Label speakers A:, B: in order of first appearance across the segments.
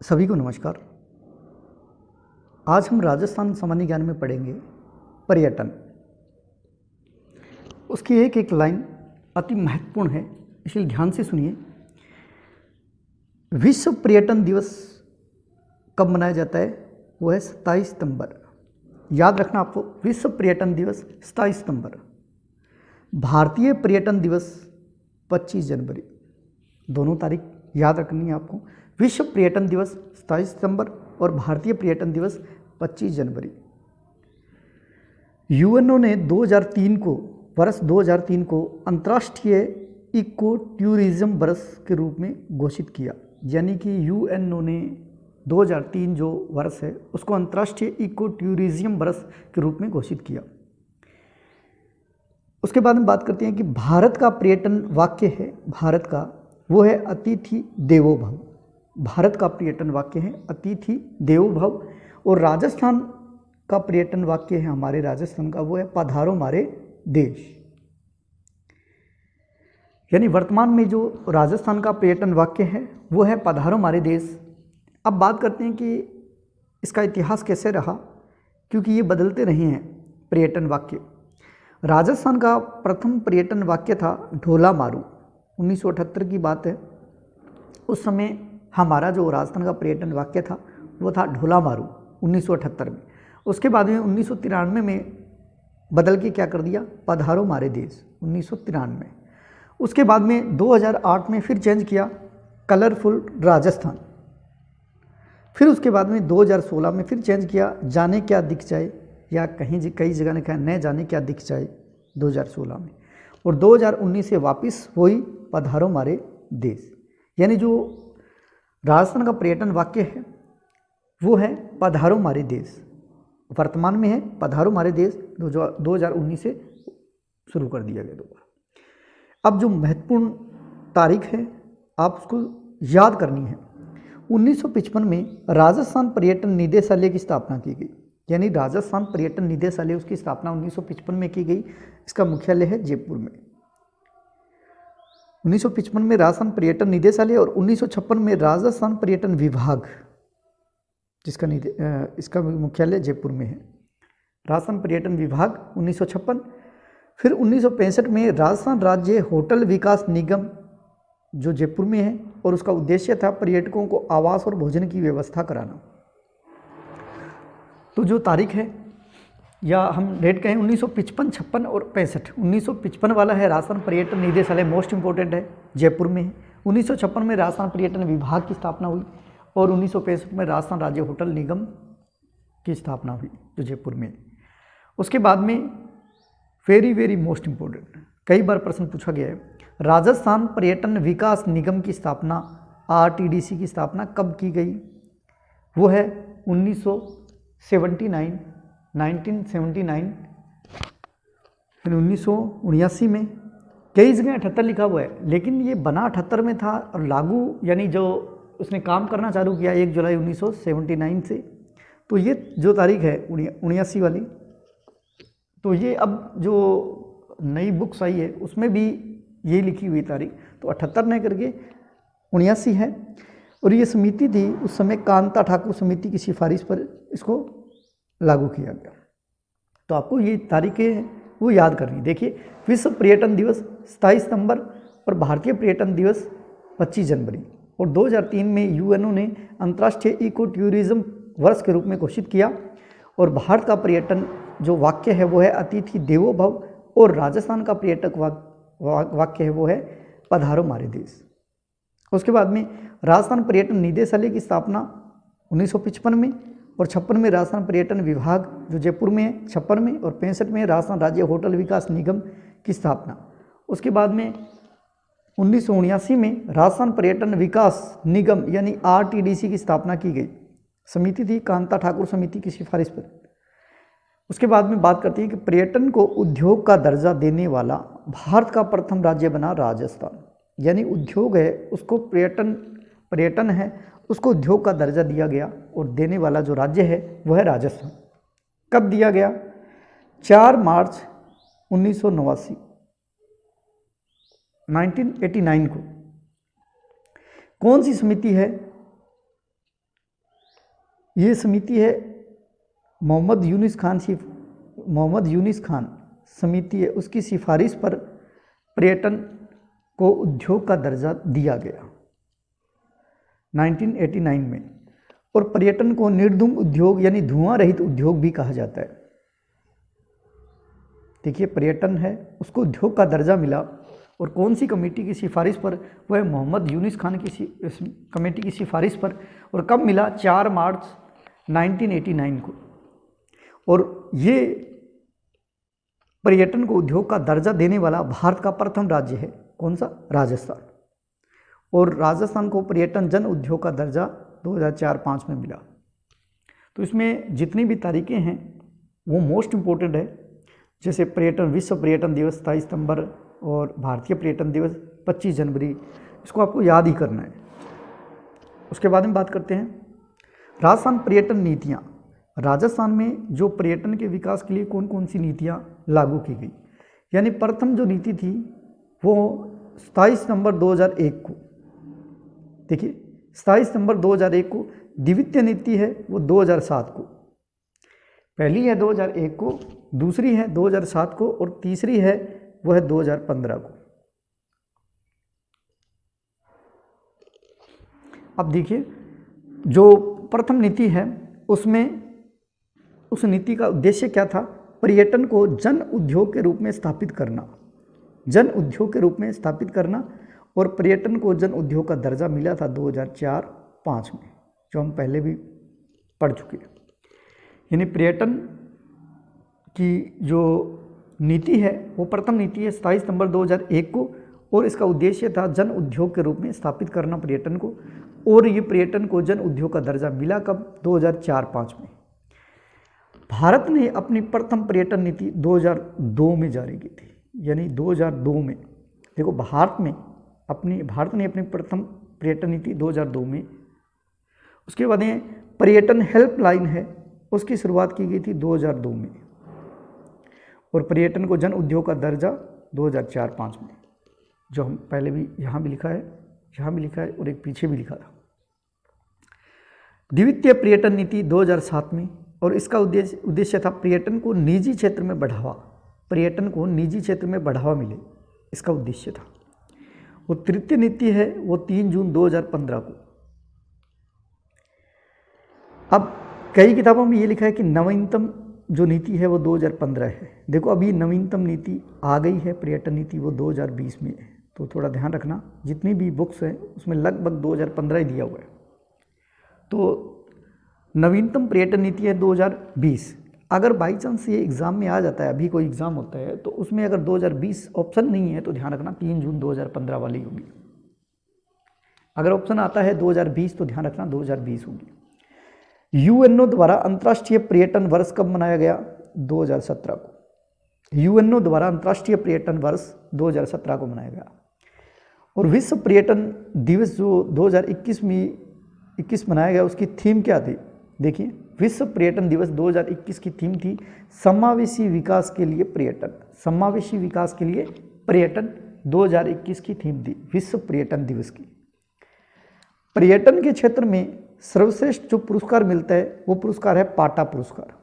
A: सभी को नमस्कार। आज हम राजस्थान सामान्य ज्ञान में पढ़ेंगे पर्यटन। उसकी एक एक लाइन अति महत्वपूर्ण है, इसलिए ध्यान से सुनिए। विश्व पर्यटन दिवस कब मनाया जाता है? वो है 27 सितंबर। याद रखना आपको, विश्व पर्यटन दिवस 27 सितंबर। भारतीय पर्यटन दिवस 25 जनवरी। दोनों तारीख याद रखनी है आपको। विश्व पर्यटन दिवस 27 सितंबर और भारतीय पर्यटन दिवस 25 जनवरी। यूएनओ ने 2003 को अंतर्राष्ट्रीय इको टूरिज्म वर्ष के रूप में घोषित किया। यानी कि यूएनओ ने 2003 जो वर्ष है उसको अंतर्राष्ट्रीय इको टूरिज्म वर्ष के रूप में घोषित किया। उसके बाद में बात करते हैं कि भारत का पर्यटन वाक्य है, भारत का वो है अतिथि देवो भव। भारत का पर्यटन वाक्य है अतिथि देवो भव। और राजस्थान का पर्यटन वाक्य है, हमारे राजस्थान का, वो है पधारो हमारे देश। यानी वर्तमान में जो राजस्थान का पर्यटन वाक्य है वो है पधारो हमारे देश। अब बात करते हैं कि इसका इतिहास कैसे रहा, क्योंकि ये बदलते रहे हैं पर्यटन वाक्य। राजस्थान का प्रथम पर्यटन वाक्य था ढोला मारू। 1978 की बात है। उस समय हमारा जो राजस्थान का पर्यटन वाक्य था वो था ढोला मारू 1978 में। उसके बाद में 1993 में बदल के क्या कर दिया, पधारो हमारे देश 1993। उसके बाद में 2008 में फिर चेंज किया कलरफुल राजस्थान। फिर उसके बाद में 2016 में फिर चेंज किया जाने क्या दिख जाए, या कई जगह ने कहा न जाने क्या दिख जाए 2016 में। और 2019 से वापस वही पधारो हमारे देश। यानी जो राजस्थान का पर्यटन वाक्य है वो है पधारो हमारे देश। वर्तमान में है पधारो हमारे देश, 2019 से शुरू कर दिया गया दोबारा। अब जो महत्वपूर्ण तारीख है आप उसको याद करनी है। 1955 में राजस्थान पर्यटन निदेशालय की स्थापना की गई। यानी राजस्थान पर्यटन निदेशालय, उसकी स्थापना 1955 में की गई। इसका मुख्यालय है जयपुर में। 1955 में राजस्थान पर्यटन निदेशालय और 1956 में राजस्थान पर्यटन विभाग, जिसका इसका मुख्यालय जयपुर में है। राजस्थान पर्यटन विभाग 1956। फिर 1965 में राजस्थान राज्य होटल विकास निगम जो जयपुर में है, और उसका उद्देश्य था पर्यटकों को आवास और भोजन की व्यवस्था कराना। तो जो तारीख है या हम डेट कहें 1955, 56 और 65। 1955 वाला है राजस्थान पर्यटन निदेशालय, मोस्ट इंपॉर्टेंट है, जयपुर में है। 1956 में राजस्थान पर्यटन विभाग की स्थापना हुई और 1965 में राजस्थान राज्य होटल निगम की स्थापना हुई जो जयपुर में है। उसके बाद में वेरी मोस्ट इंपॉर्टेंट, कई बार प्रश्न पूछा गया है, राजस्थान पर्यटन विकास निगम की स्थापना, आरटीडीसी की स्थापना कब की गई? वो है 1979। फिर 1979 में। कई जगह 78 लिखा हुआ है, लेकिन ये बना 78 में था और लागू यानी जो उसने काम करना चालू किया 1 जुलाई 1979 से। तो ये जो तारीख है 79 वाली, तो ये अब जो नई बुक्स आई है उसमें भी यही लिखी हुई तारीख, तो 78 नहीं करके 79 है। और ये समिति थी उस समय, कांता ठाकुर समिति की सिफारिश पर इसको लागू किया गया। तो आपको ये तारीखें वो याद करनी। देखिए, विश्व पर्यटन दिवस 27 सितंबर और भारतीय पर्यटन दिवस 25 जनवरी। और 2003 में यूएनओ ने अंतर्राष्ट्रीय इको टूरिज्म वर्ष के रूप में घोषित किया। और भारत का पर्यटन जो वाक्य है वो है अतिथि देवो भव। और राजस्थान का पर्यटक वाक्य है वो है पधारो हमारे देश। उसके बाद में राजस्थान पर्यटन निदेशालय की स्थापना 1955 में, और 56 में राजस्थान पर्यटन विभाग जो जयपुर में है 56 में, और 65 में राजस्थान राज्य होटल विकास निगम की स्थापना। उसके बाद में 1979 में राजस्थान पर्यटन विकास निगम यानी आरटीडीसी की स्थापना की गई। समिति थी कांता ठाकुर समिति की सिफारिश पर। उसके बाद में बात करती है कि पर्यटन को उद्योग का दर्जा देने वाला भारत का प्रथम राज्य बना राजस्थान। यानी उद्योग है उसको पर्यटन है उसको उद्योग का दर्जा दिया गया, और देने वाला जो राज्य है वह है राजस्थान। कब दिया गया? 4 मार्च 1989 को। कौन सी समिति है ये समिति है मोहम्मद यूनिस खान समिति है, उसकी सिफारिश पर पर्यटन को उद्योग का दर्जा दिया गया 1989 में। और पर्यटन को निर्धूम उद्योग यानी धुआं रहित उद्योग भी कहा जाता है। देखिए, पर्यटन है उसको उद्योग का दर्जा मिला, और कौन सी कमेटी की सिफारिश पर? वह मोहम्मद यूनिस खान की कमेटी की सिफारिश पर। और कब मिला? 4 मार्च 1989 को। और ये पर्यटन को उद्योग का दर्जा देने वाला भारत का प्रथम राज्य है। कौन सा? राजस्थान। और राजस्थान को पर्यटन जन उद्योग का दर्जा 2004-05 में मिला। तो इसमें जितनी भी तारीखें हैं वो मोस्ट इम्पोर्टेंट है, जैसे पर्यटन विश्व पर्यटन दिवस 27 सितंबर और भारतीय पर्यटन दिवस 25 जनवरी, इसको आपको याद ही करना है। उसके बाद में बात करते हैं राजस्थान पर्यटन नीतियाँ। राजस्थान में जो पर्यटन के विकास के लिए कौन कौन सी नीतियाँ लागू की गई, यानी प्रथम जो नीति थी वो 27 सितंबर 2001 को, देखिए 27 सितंबर 2001 को। द्वितीय नीति है वो 2007 को। पहली है 2001 को, दूसरी है 2007 को, और तीसरी है वो है 2015 को। अब देखिए, जो प्रथम नीति है उसमें उस नीति का उद्देश्य क्या था? पर्यटन को जन उद्योग के रूप में स्थापित करना, जन उद्योग के रूप में स्थापित करना। और पर्यटन को जन उद्योग का दर्जा मिला था 2004-05 में, जो हम पहले भी पढ़ चुके हैं। यानी पर्यटन की जो नीति है वो प्रथम नीति है 27 सितंबर 2001 को, और इसका उद्देश्य था जन उद्योग के रूप में स्थापित करना पर्यटन को। और ये पर्यटन को जन उद्योग का दर्जा मिला कब? 2004-05 में। भारत ने अपनी प्रथम पर्यटन नीति 2002 में जारी की थी, यानी 2002 में। देखो, भारत ने अपनी प्रथम पर्यटन नीति 2002 में। उसके बाद में पर्यटन हेल्पलाइन है, उसकी शुरुआत की गई थी 2002 में। और पर्यटन को जन उद्योग का दर्जा 2004-05 में, जो हम पहले भी यहाँ भी लिखा है और एक पीछे भी लिखा था। द्वितीय पर्यटन नीति 2007 में, और इसका उद्देश्य था पर्यटन को निजी क्षेत्र में बढ़ावा मिले, इसका उद्देश्य था। वो तृतीय नीति है वो 3 जून 2015 को। अब कई किताबों में ये लिखा है कि नवीनतम जो नीति है वो 2015 है। देखो, अभी नवीनतम नीति आ गई है पर्यटन नीति, वो 2020 में है। तो थोड़ा ध्यान रखना, जितनी भी बुक्स हैं उसमें लगभग 2015 ही दिया हुआ है। तो नवीनतम पर्यटन नीति है 2020। अगर बाई चांस ये एग्ज़ाम में आ जाता है, अभी कोई एग्ज़ाम होता है तो उसमें अगर 2020 ऑप्शन नहीं है तो ध्यान रखना 3 जून 2015 वाली होगी। अगर ऑप्शन आता है 2020 तो ध्यान रखना 2020 होगी। यूएनओ द्वारा अंतर्राष्ट्रीय पर्यटन वर्ष कब मनाया गया? 2017 को। यूएनओ द्वारा अंतर्राष्ट्रीय पर्यटन वर्ष 2017 को मनाया गया। और विश्व पर्यटन दिवस जो 2021 में मनाया गया, उसकी थीम क्या थी? देखिए, विश्व पर्यटन दिवस 2021 की थीम थी समावेशी विकास के लिए पर्यटन। समावेशी विकास के लिए पर्यटन 2021 की थीम थी विश्व पर्यटन दिवस की। पर्यटन के क्षेत्र में सर्वश्रेष्ठ जो पुरस्कार मिलता है वो पुरस्कार है पाटा पुरस्कार,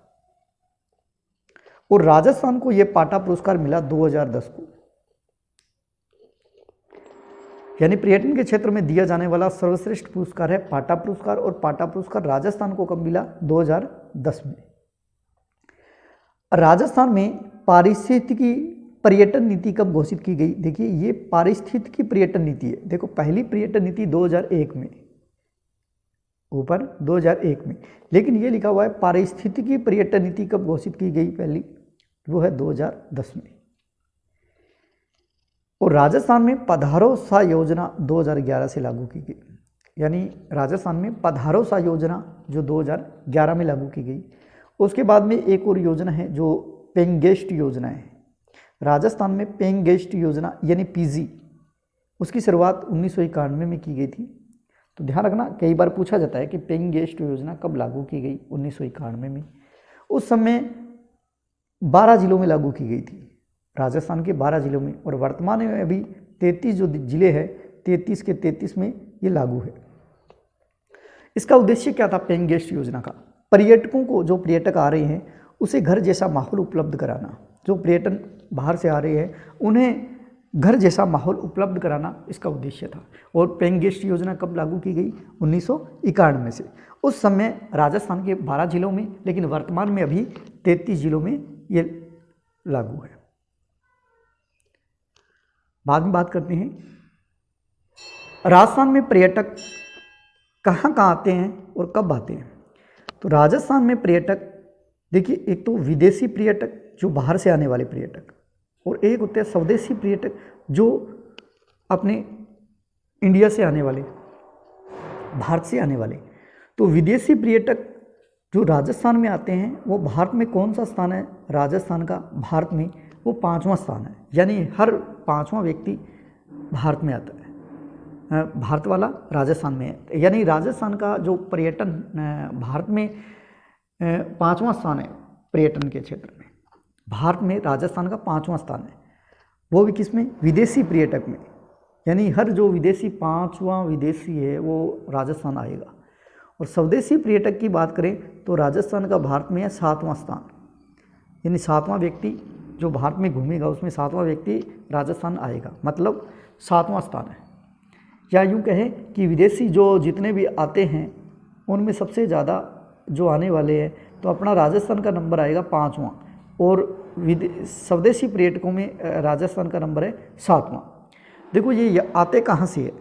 A: और राजस्थान को यह पाटा पुरस्कार मिला 2010 को। यानी पर्यटन के क्षेत्र में दिया जाने वाला सर्वश्रेष्ठ पुरस्कार है पाटा पुरस्कार, और पाटा पुरस्कार राजस्थान को कब मिला? 2010 में। राजस्थान में पारिस्थितिकी पर्यटन नीति कब घोषित की गई? देखिए, ये पारिस्थितिकी पर्यटन नीति है। देखो, पहली पर्यटन नीति 2001 में, ऊपर 2001 में, लेकिन ये लिखा हुआ है पारिस्थितिकी पर्यटन नीति कब घोषित की गई पहली? वो है 2010 में। और राजस्थान में पधारो सा योजना 2011 से लागू की गई। यानी राजस्थान में पधारो सा योजना जो 2011 में लागू की गई। उसके बाद में एक और योजना है जो पेइंग गेस्ट योजना है। राजस्थान में पेइंग गेस्ट योजना यानी पीजी, उसकी शुरुआत 1991 में की गई थी। तो ध्यान रखना, कई बार पूछा जाता है कि पेइंग गेस्ट योजना कब लागू की गई? 1991 में। उस समय 12 जिलों में लागू की गई थी, राजस्थान के 12 जिलों में। और वर्तमान में अभी 33 जो जिले हैं, 33 के 33 में ये लागू है। इसका उद्देश्य क्या था पेइंग गेस्ट योजना का? पर्यटकों को, जो पर्यटक आ रहे हैं उसे घर जैसा माहौल उपलब्ध कराना। जो पर्यटन बाहर से आ रहे हैं उन्हें घर जैसा माहौल उपलब्ध कराना इसका उद्देश्य था। और पेइंग गेस्ट योजना कब लागू की गई? 1991 से। उस समय राजस्थान के 12 जिलों में, लेकिन वर्तमान में अभी 33 जिलों में ये लागू है। बाद में बात करते हैं राजस्थान में पर्यटक कहाँ कहाँ आते हैं और कब आते हैं। तो राजस्थान में पर्यटक देखिए, एक तो विदेशी पर्यटक जो बाहर से आने वाले पर्यटक, और एक होते हैं स्वदेशी पर्यटक जो अपने इंडिया से आने वाले, भारत से आने वाले। तो विदेशी पर्यटक जो राजस्थान में आते हैं वो भारत में कौन सा स्थान है? राजस्थान का भारत में वो 5वां स्थान है। यानी हर 5वां व्यक्ति भारत में आता है, भारत वाला राजस्थान में है। यानी राजस्थान का जो पर्यटन भारत में 5वां स्थान है पर्यटन के क्षेत्र में। भारत में राजस्थान का 5वां स्थान है, वो भी किसमें? विदेशी पर्यटक में। यानी हर जो विदेशी 5वां विदेशी है वो राजस्थान आएगा। और स्वदेशी पर्यटक की बात करें तो राजस्थान का भारत में है 7वां स्थान। यानी 7वां व्यक्ति जो भारत में घूमेगा उसमें 7वां व्यक्ति राजस्थान आएगा, मतलब 7वां स्थान है। या यूँ कहें कि विदेशी जो जितने भी आते हैं उनमें सबसे ज़्यादा जो आने वाले हैं तो अपना राजस्थान का नंबर आएगा 5वां, और स्वदेशी पर्यटकों में राजस्थान का नंबर है 7वां। देखो ये आते कहाँ से है?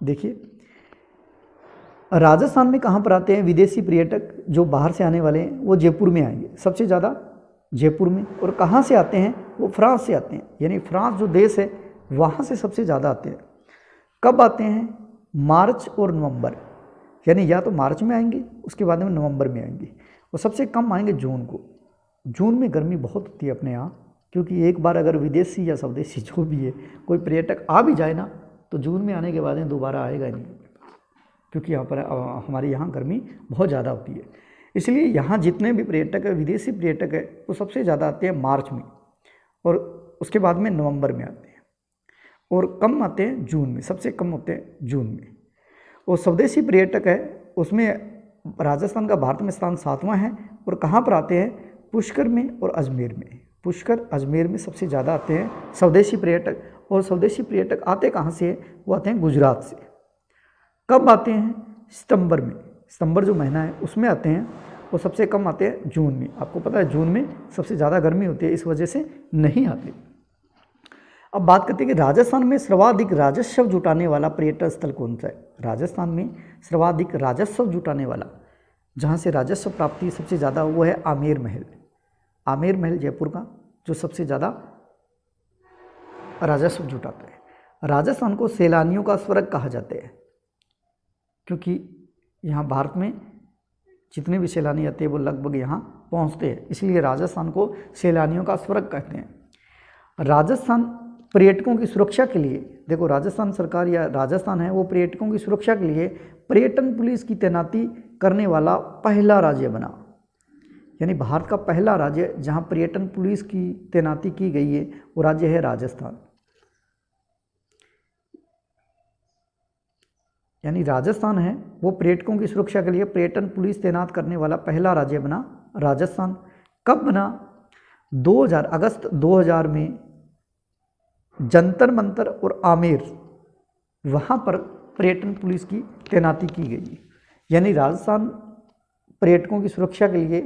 A: देखिए राजस्थान में कहाँ पर आते हैं विदेशी पर्यटक जो बाहर से आने वाले हैं? वो जयपुर में आएंगे सबसे ज़्यादा, जयपुर में। और कहाँ से आते हैं? वो फ्रांस से आते हैं। यानी फ्रांस जो देश है वहाँ से सबसे ज़्यादा आते हैं। कब आते हैं? मार्च और नवंबर। यानी या तो मार्च में आएंगे, उसके बाद में नवंबर में आएंगे, और सबसे कम आएंगे जून को। जून में गर्मी बहुत होती है अपने यहाँ, क्योंकि एक बार अगर विदेशी या स्वदेशी जो भी है कोई पर्यटक आ भी जाए ना तो जून में आने के बाद में दोबारा आएगा ही नहीं, क्योंकि यहाँ पर हमारे यहाँ गर्मी बहुत ज़्यादा होती है। इसलिए यहाँ जितने भी पर्यटक है, विदेशी पर्यटक है, वो सबसे ज़्यादा आते हैं मार्च में, और उसके बाद में नवंबर में आते हैं, और कम आते हैं जून में, सबसे कम होते हैं जून में। और स्वदेशी पर्यटक है उसमें राजस्थान का भारत में स्थान 7वां है। और कहाँ पर आते हैं? पुष्कर में और अजमेर में। पुष्कर, अजमेर में सबसे ज़्यादा आते हैं स्वदेशी पर्यटक। और स्वदेशी पर्यटक आते कहाँ से है? वो आते हैं गुजरात से। कब आते हैं? सितंबर में। सितंबर जो महीना है उसमें आते हैं, और सबसे कम आते हैं जून में। आपको पता है जून में सबसे ज़्यादा गर्मी होती है, इस वजह से नहीं आते। अब बात करते हैं कि राजस्थान में सर्वाधिक राजस्व जुटाने वाला पर्यटन स्थल कौन सा है? राजस्थान में सर्वाधिक राजस्व जुटाने वाला, जहाँ से राजस्व प्राप्ति सबसे ज़्यादा, वो है आमेर महल। आमेर महल जयपुर का जो सबसे ज़्यादा राजस्व जुटाता है। राजस्थान को सैलानियों का स्वर्ग कहा जाता है, क्योंकि यहाँ भारत में जितने भी सैलानी आते हैं वो लगभग यहाँ पहुँचते हैं, इसलिए राजस्थान को सैलानियों का स्वर्ग कहते हैं। राजस्थान पर्यटकों की सुरक्षा के लिए, देखो राजस्थान सरकार या राजस्थान है वो पर्यटकों की सुरक्षा के लिए पर्यटन पुलिस की तैनाती करने वाला पहला राज्य बना। यानी भारत का पहला राज्य जहाँ पर्यटन पुलिस की तैनाती की गई है वो राज्य है राजस्थान। यानी राजस्थान है वो पर्यटकों की सुरक्षा के लिए पर्यटन पुलिस तैनात करने वाला पहला राज्य बना राजस्थान। कब बना? 2000 अगस्त 2000 में जंतर मंतर और आमेर, वहाँ पर पर्यटन पुलिस की तैनाती की गई। यानी राजस्थान पर्यटकों की सुरक्षा के लिए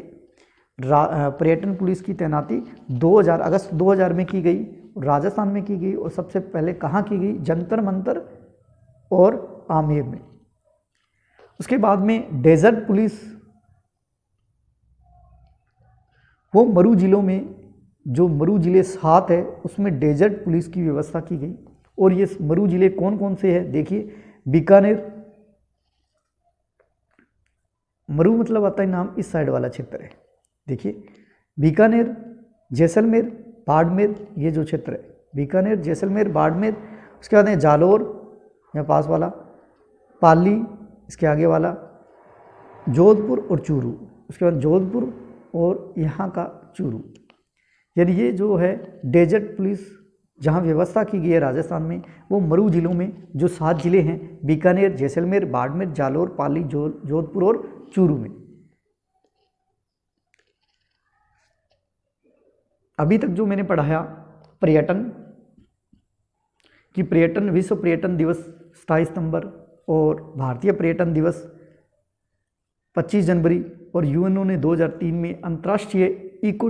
A: पर्यटन पुलिस की तैनाती 2000 अगस्त 2000 में की गई, राजस्थान में की गई। और सबसे पहले कहाँ की गई? जंतर मंतर और आमेर में। उसके बाद में डेजर्ट पुलिस, वो मरू जिलों में, जो मरू जिले 7 है उसमें डेजर्ट पुलिस की व्यवस्था की गई। और ये मरू जिले कौन कौन से हैं? देखिए बीकानेर, मरू मतलब आता है नाम, इस साइड वाला क्षेत्र है। देखिए बीकानेर, जैसलमेर, बाड़मेर, ये जो क्षेत्र है बीकानेर, जैसलमेर, बाड़मेर। उसके बाद है जालोर या पास वाला, पाली इसके आगे वाला, जोधपुर और चूरू। उसके बाद जोधपुर और यहाँ का चूरू। यानी ये जो है डेजर्ट पुलिस जहाँ व्यवस्था की गई है राजस्थान में वो मरू जिलों में, जो 7 जिले हैं, बीकानेर, जैसलमेर, बाड़मेर, जालोर, पाली, जोधपुर और चूरू में। अभी तक जो मैंने पढ़ाया पर्यटन कि पर्यटन, विश्व पर्यटन दिवस 27 सितंबर और भारतीय पर्यटन दिवस 25 जनवरी और यूएनओ ने 2003 में अंतर्राष्ट्रीय इको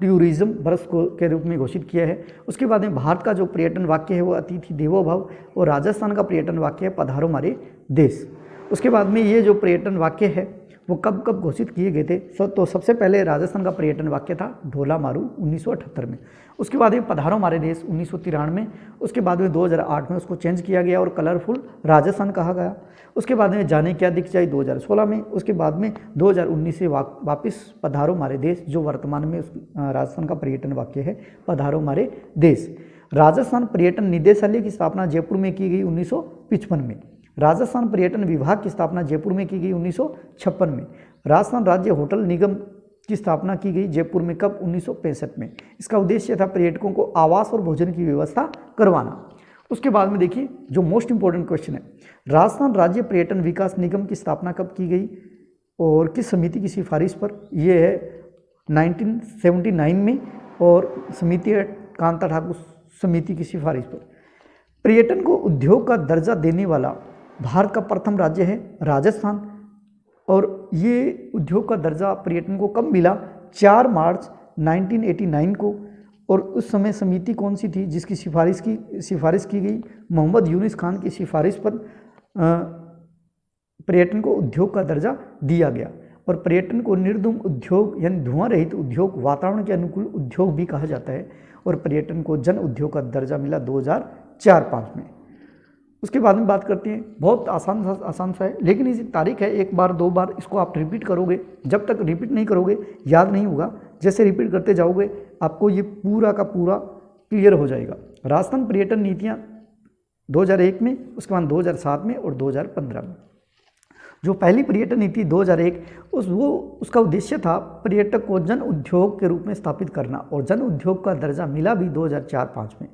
A: टूरिज्म वर्ष के रूप में घोषित किया है। उसके बाद में भारत का जो पर्यटन वाक्य है वो अतिथि देवो भव और राजस्थान का पर्यटन वाक्य है पधारो हमारे देश। उसके बाद में ये जो पर्यटन वाक्य है वो कब कब घोषित किए गए थे? तो सबसे पहले राजस्थान का पर्यटन वाक्य था ढोला मारू 1978 में। उसके बाद में पधारो हमारे देश 1993 में। उसके बाद में 2008 में उसको चेंज किया गया और कलरफुल राजस्थान कहा गया। उसके बाद में जाने क्या दिख जाए 2016 में। उसके बाद में 2019 से वापस पधारो हमारे देश, जो वर्तमान में राजस्थान का पर्यटन वाक्य है पधारो हमारे देश। राजस्थान पर्यटन निदेशालय की स्थापना जयपुर में की गई 1955 में। राजस्थान पर्यटन विभाग की स्थापना जयपुर में की गई 1956 में। राजस्थान राज्य होटल निगम की स्थापना की गई जयपुर में कब? 1965 में। इसका उद्देश्य था पर्यटकों को आवास और भोजन की व्यवस्था करवाना। उसके बाद में देखिए जो मोस्ट इंपॉर्टेंट क्वेश्चन है, राजस्थान राज्य पर्यटन विकास निगम की स्थापना कब की गई और किस समिति की सिफारिश पर? ये है 1979 में और समिति है कांता ठाकुर समिति की सिफारिश पर। पर्यटन को उद्योग का दर्जा देने वाला भारत का प्रथम राज्य है राजस्थान, और ये उद्योग का दर्जा पर्यटन को कब मिला? 4 मार्च 1989 को। और उस समय समिति कौन सी थी जिसकी सिफारिश की गई? मोहम्मद यूनुस खान की सिफारिश पर पर्यटन को उद्योग का दर्जा दिया गया। और पर्यटन को निर्धूम उद्योग यानी धुआं रहित उद्योग, वातावरण के अनुकूल उद्योग भी कहा जाता है। और पर्यटन को जन उद्योग का दर्जा मिला 2004-05 में। उसके बाद में बात करते हैं, बहुत आसान सा है, लेकिन इसी तारीख है, एक बार 2 बार इसको आप रिपीट करोगे, जब तक रिपीट नहीं करोगे याद नहीं होगा। जैसे रिपीट करते जाओगे आपको ये पूरा का पूरा क्लियर हो जाएगा। राजस्थान पर्यटन नीतियाँ 2001 में, उसके बाद 2007 में और 2015 में। जो पहली पर्यटन नीति 2001 उसका उद्देश्य था पर्यटक को जन उद्योग के रूप में स्थापित करना, और जन उद्योग का दर्जा मिला भी 2004-05 में।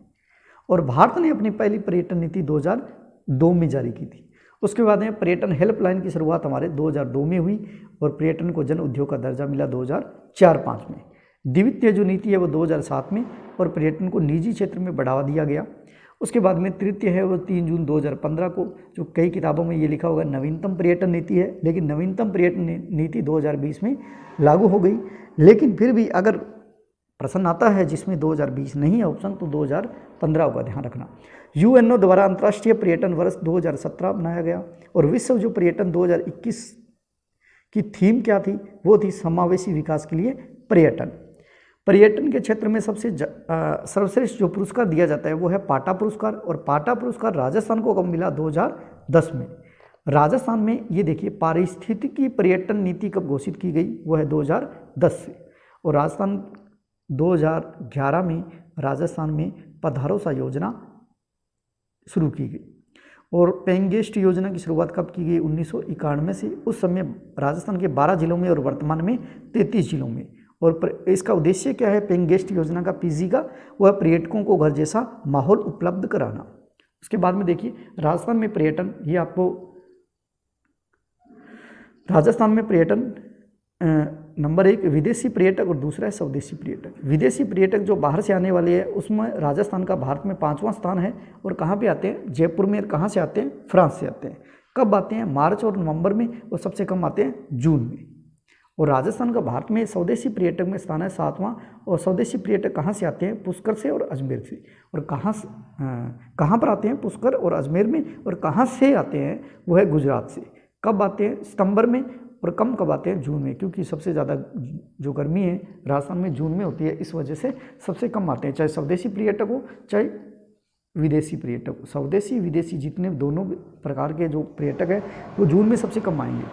A: और भारत ने अपनी पहली पर्यटन नीति 2002 में जारी की थी। उसके बाद में पर्यटन हेल्पलाइन की शुरुआत हमारे 2002 में हुई और पर्यटन को जन उद्योग का दर्जा मिला 2004-05 में। द्वितीय जो नीति है वो 2007 में और पर्यटन को निजी क्षेत्र में बढ़ावा दिया गया। उसके बाद में तृतीय है वो 3 जून 2015 को, जो कई किताबों में ये लिखा होगा नवीनतम पर्यटन नीति है, लेकिन नवीनतम पर्यटन नीति 2020 में लागू हो गई। लेकिन फिर भी अगर प्रश्न आता है जिसमें 2020 नहीं है ऑप्शन, तो 2015 का ध्यान रखना। यूएनओ द्वारा अंतर्राष्ट्रीय पर्यटन वर्ष 2017 बनाया गया। और विश्व जो पर्यटन 2021 की थीम क्या थी? वो थी समावेशी विकास के लिए पर्यटन। पर्यटन के क्षेत्र में सबसे सर्वश्रेष्ठ जो पुरस्कार दिया जाता है वो है पाटा पुरस्कार, और पाटा पुरस्कार राजस्थान को कब मिला? 2010 में। राजस्थान में ये देखिए पारिस्थितिकी पर्यटन नीति कब घोषित की गई? वो है 2010 से। और राजस्थान 2011 में राजस्थान में पधारोसा योजना शुरू की गई। और पेइंग गेस्ट योजना की शुरुआत कब की गई? 1991 से। उस समय राजस्थान के 12 जिलों में और वर्तमान में 33 जिलों में। और इसका उद्देश्य क्या है पेइंग गेस्ट योजना का, पीजी का? वह पर्यटकों को घर जैसा माहौल उपलब्ध कराना। उसके बाद में देखिए राजस्थान में पर्यटन, ये आपको राजस्थान में पर्यटन नंबर 1 विदेशी पर्यटक और दूसरा है स्वदेशी पर्यटक। विदेशी पर्यटक जो बाहर से आने वाले हैं उसमें राजस्थान का भारत में 5वां स्थान है। और कहाँ पे आते हैं? जयपुर में। कहाँ से आते हैं? फ्रांस से आते हैं। कब आते हैं? मार्च और नवंबर में, और सबसे कम आते हैं जून में। और राजस्थान का भारत में स्वदेशी पर्यटक में स्थान है 7वां। और स्वदेशी पर्यटक कहाँ से आते हैं? पुष्कर से और अजमेर से। और कहाँ पर आते हैं? पुष्कर और अजमेर में। और कहाँ से आते हैं? वो है गुजरात से। कब आते हैं? सितंबर में। और कब आते हैं? जून में, क्योंकि सबसे ज़्यादा जो गर्मी है राजस्थान में जून में होती है, इस वजह से सबसे कम आते हैं, चाहे स्वदेशी पर्यटक हो चाहे विदेशी पर्यटक हो। स्वदेशी विदेशी जितने दोनों प्रकार के जो पर्यटक हैं वो जून में सबसे कम आएंगे।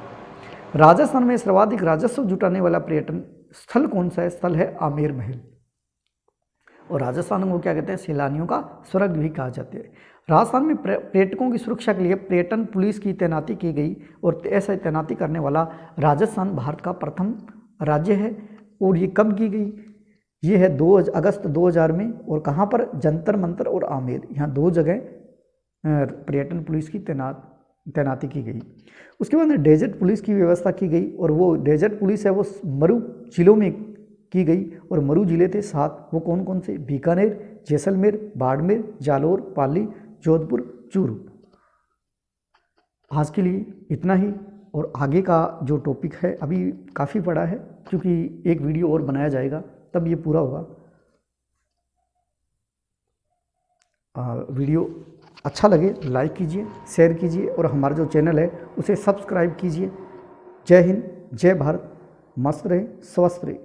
A: राजस्थान में सर्वाधिक राजस्व जुटाने वाला पर्यटन स्थल कौन सा है? स्थल है आमेर महल। और राजस्थान को क्या कहते हैं? सैलानियों का स्वर्ग भी कहा जाता है। राजस्थान में पर्यटकों की सुरक्षा के लिए पर्यटन पुलिस की तैनाती की गई। और ऐसा तैनाती करने वाला राजस्थान भारत का प्रथम राज्य है। और ये कब की गई? ये है 2 अगस्त 2000 में। और कहाँ पर? जंतर मंतर और आमेर, यहाँ 2 जगह पर्यटन पुलिस की तैनाती की गई। उसके बाद डेजर्ट पुलिस की व्यवस्था की गई, और वो डेजर्ट पुलिस है वो मरु जिलों में की गई। और मरु जिले थे 7, वो कौन कौन से? बीकानेर, जैसलमेर, बाड़मेर, जालौर, पाली, जोधपुर, चूरू। आज के लिए इतना ही, और आगे का जो टॉपिक है अभी काफ़ी बड़ा है, क्योंकि एक वीडियो और बनाया जाएगा तब ये पूरा होगा। वीडियो अच्छा लगे लाइक कीजिए, शेयर कीजिए, और हमारा जो चैनल है उसे सब्सक्राइब कीजिए। जय हिंद, जय भारत, मस्त रहे, स्वस्थ रहे।